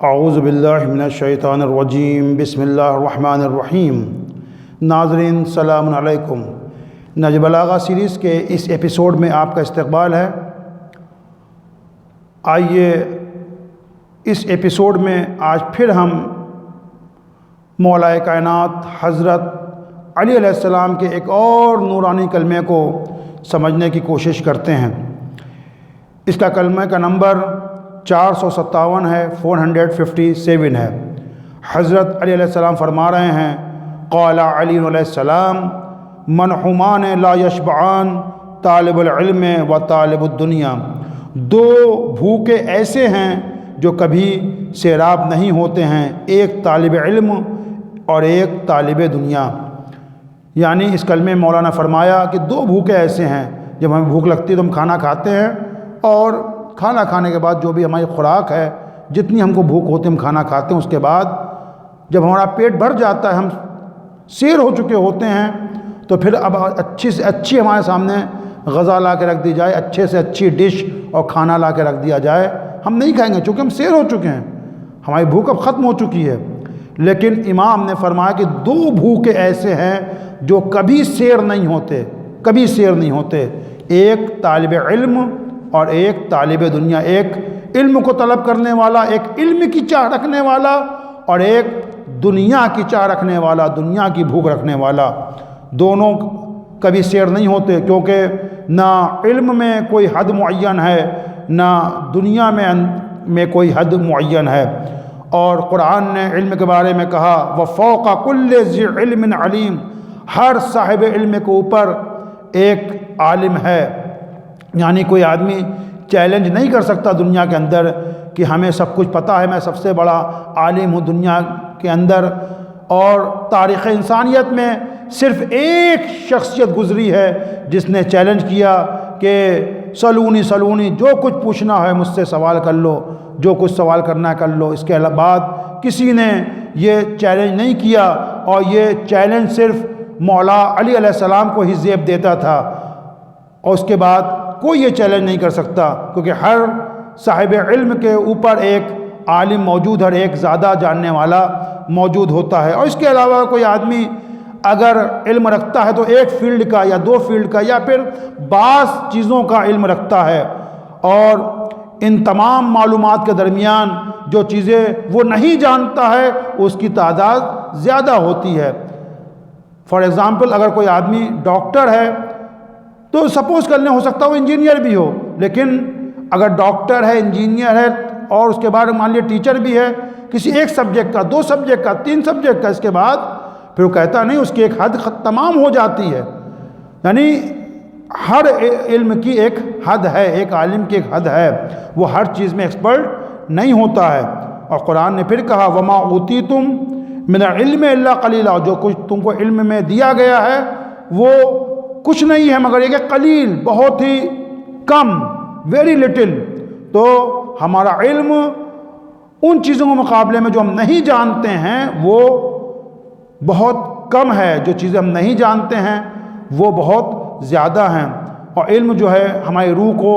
اعوذ باللہ من الشیطان الرجیم بسم اللہ الرحمن الرحیم۔ ناظرین سلام علیکم۔ نہج بلاغہ سیریز کے اس ایپیسوڈ میں آپ کا استقبال ہے۔ آئیے اس ایپیسوڈ میں آج پھر ہم مولا کائنات حضرت علی علیہ السلام کے ایک اور نورانی کلمے کو سمجھنے کی کوشش کرتے ہیں۔ اس کا کلمہ کا نمبر 457 ہے، 457 ہے۔ حضرت علی علیہ السلام فرما رہے ہیں، قال علی علیہ السلام منحومان لا یشبعان طالب العلم و طالب الدنیا۔ دو بھوکے ایسے ہیں جو کبھی سیراب نہیں ہوتے ہیں، ایک طالب علم اور ایک طالب دنیا۔ یعنی اس کلمے مولانا فرمایا کہ دو بھوکے ایسے ہیں، جب ہمیں بھوک لگتی ہے تو ہم کھانا کھاتے ہیں، اور کھانا کھانے کے بعد جو بھی ہماری خوراک ہے، جتنی ہم کو بھوک ہوتی ہے ہم کھانا کھاتے ہیں، اس کے بعد جب ہمارا پیٹ بھر جاتا ہے، ہم سیر ہو چکے ہوتے ہیں، تو پھر اب اچھی سے اچھی ہمارے سامنے غذا لا کے رکھ دی جائے، اچھے سے اچھی ڈش اور کھانا لا کے رکھ دیا جائے، ہم نہیں کھائیں گے چونکہ ہم سیر ہو چکے ہیں، ہماری بھوک اب ختم ہو چکی ہے۔ لیکن امام نے فرمایا کہ دو بھوکے ایسے ہیں جو کبھی سیر نہیں ہوتے، کبھی سیر نہیں ہوتے، ایک طالب علم اور ایک طالب دنیا۔ ایک علم کو طلب کرنے والا، ایک علم کی چاہ رکھنے والا، اور ایک دنیا کی چاہ رکھنے والا، دنیا کی بھوک رکھنے والا۔ دونوں کبھی سیر نہیں ہوتے، کیونکہ نہ علم میں کوئی حد معین ہے، نہ دنیا میں کوئی حد معین ہے۔ اور قرآن نے علم کے بارے میں کہا وَفَوْقَ كُلِّ ذِي عِلْمٍ عَلِيمٍ، ہر صاحب علم کے اوپر ایک عالم ہے۔ یعنی کوئی آدمی چیلنج نہیں کر سکتا دنیا کے اندر کہ ہمیں سب کچھ پتہ ہے، میں سب سے بڑا عالم ہوں دنیا کے اندر۔ اور تاریخ انسانیت میں صرف ایک شخصیت گزری ہے جس نے چیلنج کیا کہ سلونی سلونی، جو کچھ پوچھنا ہے مجھ سے سوال کر لو، جو کچھ سوال کرنا ہے کر لو۔ اس کے بعد کسی نے یہ چیلنج نہیں کیا، اور یہ چیلنج صرف مولا علی علیہ السلام کو ہی زیب دیتا تھا، اور اس کے بعد کوئی یہ چیلنج نہیں کر سکتا، کیونکہ ہر صاحب علم کے اوپر ایک عالم موجود ہے، ایک زیادہ جاننے والا موجود ہوتا ہے۔ اور اس کے علاوہ کوئی آدمی اگر علم رکھتا ہے تو ایک فیلڈ کا یا دو فیلڈ کا یا پھر بعض چیزوں کا علم رکھتا ہے، اور ان تمام معلومات کے درمیان جو چیزیں وہ نہیں جانتا ہے اس کی تعداد زیادہ ہوتی ہے۔ فار ایگزامپل اگر کوئی آدمی ڈاکٹر ہے تو سپوز کرنے ہو سکتا ہے وہ انجینئر بھی ہو، لیکن اگر ڈاکٹر ہے، انجینئر ہے، اور اس کے بعد مان لیے ٹیچر بھی ہے کسی ایک سبجیکٹ کا، دو سبجیکٹ کا، تین سبجیکٹ کا، اس کے بعد پھر وہ کہتا نہیں، اس کی ایک حد تمام ہو جاتی ہے۔ یعنی ہر علم کی ایک حد ہے، ایک عالم کی ایک حد ہے، وہ ہر چیز میں ایکسپرٹ نہیں ہوتا ہے۔ اور قرآن نے پھر کہا وَمَا أُوتِيتُم مِّنَ الْعِلْمِ إِلَّا قَلِيلًا، جو کچھ تم کو علم میں دیا گیا ہے وہ کچھ نہیں ہے مگر یہ کہ قلیل، بہت ہی کم، ویری لٹل۔ تو ہمارا علم ان چیزوں کے مقابلے میں جو ہم نہیں جانتے ہیں وہ بہت کم ہے، جو چیزیں ہم نہیں جانتے ہیں وہ بہت زیادہ ہیں۔ اور علم جو ہے ہماری روح کو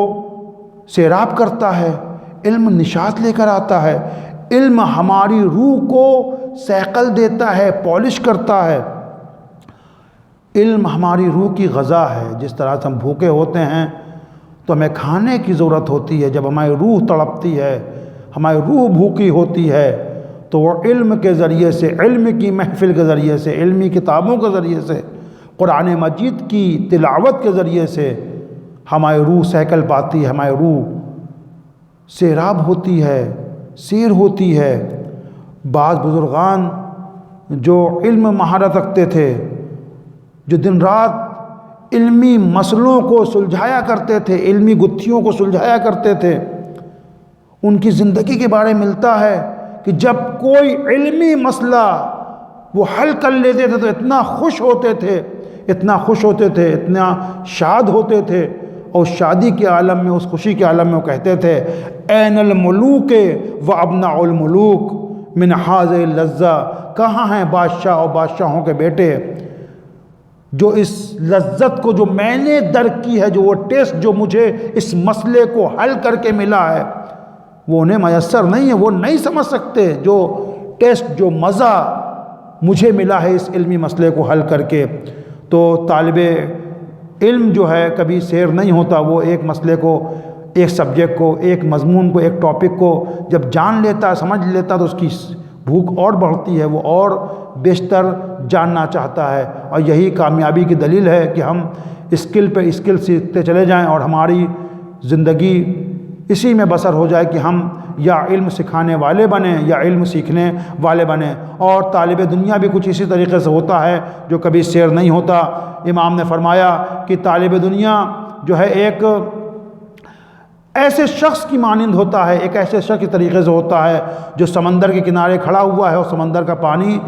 سیراب کرتا ہے، علم نشاط لے کر آتا ہے، علم ہماری روح کو صیقل دیتا ہے، پالش کرتا ہے۔ علم ہماری روح کی غذا ہے۔ جس طرح سے ہم بھوکے ہوتے ہیں تو ہمیں کھانے کی ضرورت ہوتی ہے، جب ہماری روح تڑپتی ہے، ہماری روح بھوکی ہوتی ہے، تو وہ علم کے ذریعے سے، علم کی محفل کے ذریعے سے، علمی کتابوں کے ذریعے سے، قرآن مجید کی تلاوت کے ذریعے سے ہماری روح سیکل پاتی ہے، ہماری روح سیراب ہوتی ہے، سیر ہوتی ہے۔ بعض بزرگان جو علم مہارت رکھتے تھے، جو دن رات علمی مسئلوں کو سلجھایا کرتے تھے، علمی گتھیوں کو سلجھایا کرتے تھے، ان کی زندگی کے بارے میں ملتا ہے کہ جب کوئی علمی مسئلہ وہ حل کر لیتے تھے تو اتنا خوش ہوتے تھے، اتنا خوش ہوتے تھے، اتنا شاد ہوتے تھے، اور شادی کے عالم میں، اس خوشی کے عالم میں وہ کہتے تھے این الملوک و ابناء الملوک من حاذ اللذہ، کہاں ہیں بادشاہ اور بادشاہوں کے بیٹے جو اس لذت کو جو میں نے درک کی ہے، جو وہ ٹیسٹ جو مجھے اس مسئلے کو حل کر کے ملا ہے، وہ انہیں میسر نہیں ہے، وہ نہیں سمجھ سکتے جو ٹیسٹ، جو مزہ مجھے ملا ہے اس علمی مسئلے کو حل کر کے۔ تو طالب علم جو ہے کبھی سیر نہیں ہوتا، وہ ایک مسئلے کو، ایک سبجیکٹ کو، ایک مضمون کو، ایک ٹاپک کو جب جان لیتا ہے، سمجھ لیتا ہے، تو اس کی بھوک اور بڑھتی ہے، وہ اور بیشتر جاننا چاہتا ہے۔ اور یہی کامیابی کی دلیل ہے کہ ہم اسکل پہ اسکل سیکھتے چلے جائیں اور ہماری زندگی اسی میں بسر ہو جائے کہ ہم یا علم سکھانے والے بنیں یا علم سیکھنے والے بنیں۔ اور طالب دنیا بھی کچھ اسی طریقے سے ہوتا ہے جو کبھی سیر نہیں ہوتا۔ امام نے فرمایا کہ طالب دنیا جو ہے ایک ایسے شخص کی مانند ہوتا ہے، ایک ایسے شخص کے طریقے سے ہوتا ہے جو سمندر کے کنارے کھڑا ہوا ہے اور سمندر کا پانی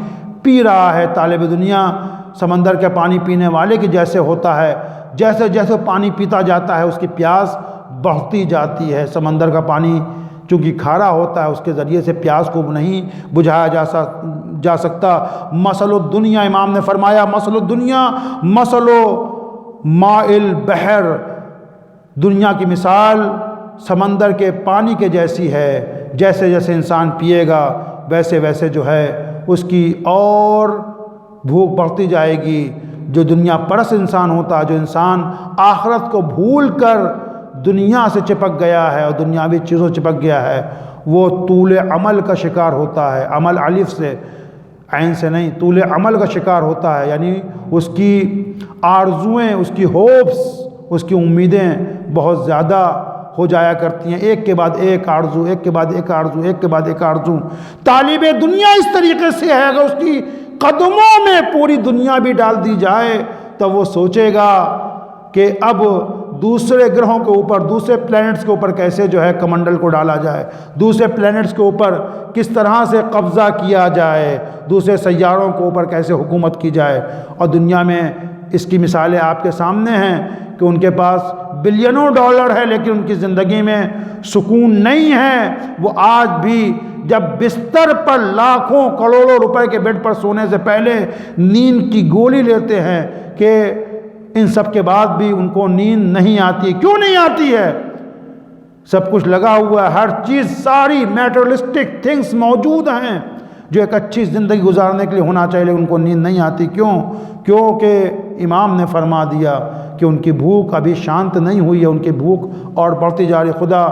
پی رہا ہے۔ طالب دنیا سمندر کا پانی پینے والے کی جیسے ہوتا ہے، جیسے جیسے پانی پیتا جاتا ہے اس کی پیاس بڑھتی جاتی ہے۔ سمندر کا پانی چونکہ کھارا ہوتا ہے، اس کے ذریعے سے پیاس کو نہیں بجھایا جا سکتا۔ مثل الدنیا، امام نے فرمایا مثل الدنیا مثل ماء البحر، دنیا کی مثال سمندر کے پانی کے جیسی ہے۔ جیسے جیسے انسان پیے گا ویسے ویسے جو ہے اس کی اور بھوک بڑھتی جائے گی۔ جو دنیا پرست انسان ہوتا ہے، جو انسان آخرت کو بھول کر دنیا سے چپک گیا ہے اور دنیاوی چیزوں سے چپک گیا ہے، وہ طول عمل کا شکار ہوتا ہے۔ عمل الف سے، عین سے نہیں، طول عمل کا شکار ہوتا ہے، یعنی اس کی آرزوئیں، اس کی ہوپس، اس کی امیدیں بہت زیادہ ہو جایا کرتی ہیں، ایک کے بعد ایک آرزو، ایک کے بعد ایک آرزو، ایک کے بعد ایک آرزو۔ طالب دنیا اس طریقے سے ہے، اگر اس کی قدموں میں پوری دنیا بھی ڈال دی جائے تو وہ سوچے گا کہ اب دوسرے گرہوں کے اوپر، دوسرے پلینٹس کے اوپر کیسے جو ہے کمنڈل کو ڈالا جائے، دوسرے پلینٹس کے اوپر کس طرح سے قبضہ کیا جائے، دوسرے سیاروں کے اوپر کیسے حکومت کی جائے۔ اور دنیا میں اس کی مثالیں آپ کے سامنے ہیں کہ ان کے پاس بلینوں ڈالر ہے لیکن ان کی زندگی میں سکون نہیں ہے۔ وہ آج بھی جب بستر پر لاکھوں کروڑوں روپے کے بیڈ پر سونے سے پہلے نیند کی گولی لیتے ہیں کہ ان سب کے بعد بھی ان کو نیند نہیں آتی۔ کیوں نہیں آتی ہے؟ سب کچھ لگا ہوا ہے، ہر چیز، ساری میٹریلسٹک تھنگس موجود ہیں جو ایک اچھی زندگی گزارنے کے لیے ہونا چاہیے، لیکن ان کو نیند نہیں آتی۔ کیوں؟ کیونکہ امام نے فرما دیا کہ ان کی بھوک ابھی شانت نہیں ہوئی ہے، ان کی بھوک اور بڑھتی جا رہی۔ خدا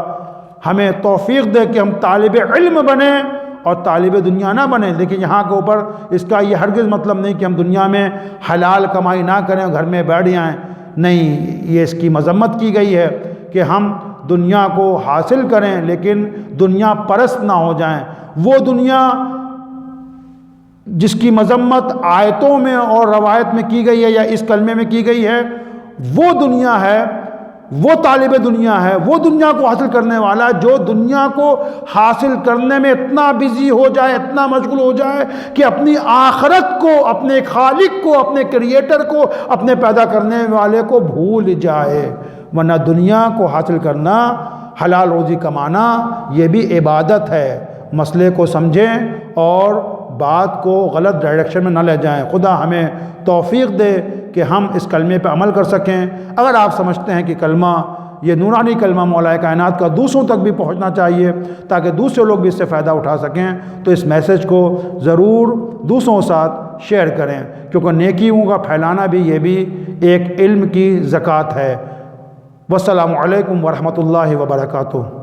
ہمیں توفیق دے کہ ہم طالب علم بنیں اور طالب دنیا نہ بنیں۔ لیکن یہاں کے اوپر اس کا یہ ہرگز مطلب نہیں کہ ہم دنیا میں حلال کمائی نہ کریں، گھر میں بیٹھ جائیں، نہیں، یہ اس کی مذمت کی گئی ہے کہ ہم دنیا کو حاصل کریں لیکن دنیا پرست نہ ہو جائیں۔ وہ دنیا جس کی مذمت آیتوں میں اور روایت میں کی گئی ہے یا اس کلمے میں کی گئی ہے، وہ دنیا ہے، وہ طالب دنیا ہے، وہ دنیا کو حاصل کرنے والا جو دنیا کو حاصل کرنے میں اتنا بزی ہو جائے، اتنا مشغول ہو جائے کہ اپنی آخرت کو، اپنے خالق کو، اپنے کریٹر کو، اپنے پیدا کرنے والے کو بھول جائے۔ ورنہ دنیا کو حاصل کرنا، حلال روزی کمانا، یہ بھی عبادت ہے۔ مسئلے کو سمجھیں اور بات کو غلط ڈائریکشن میں نہ لے جائیں۔ خدا ہمیں توفیق دے کہ ہم اس کلمے پہ عمل کر سکیں۔ اگر آپ سمجھتے ہیں کہ کلمہ، یہ نورانی کلمہ مولا کائنات کا دوسروں تک بھی پہنچنا چاہیے تاکہ دوسرے لوگ بھی اس سے فائدہ اٹھا سکیں، تو اس میسج کو ضرور دوسروں کے ساتھ شیئر کریں، کیونکہ نیکیوں کا پھیلانا بھی یہ بھی ایک علم کی زکوٰۃ ہے۔ والسلام علیکم ورحمۃ اللہ وبرکاتہ۔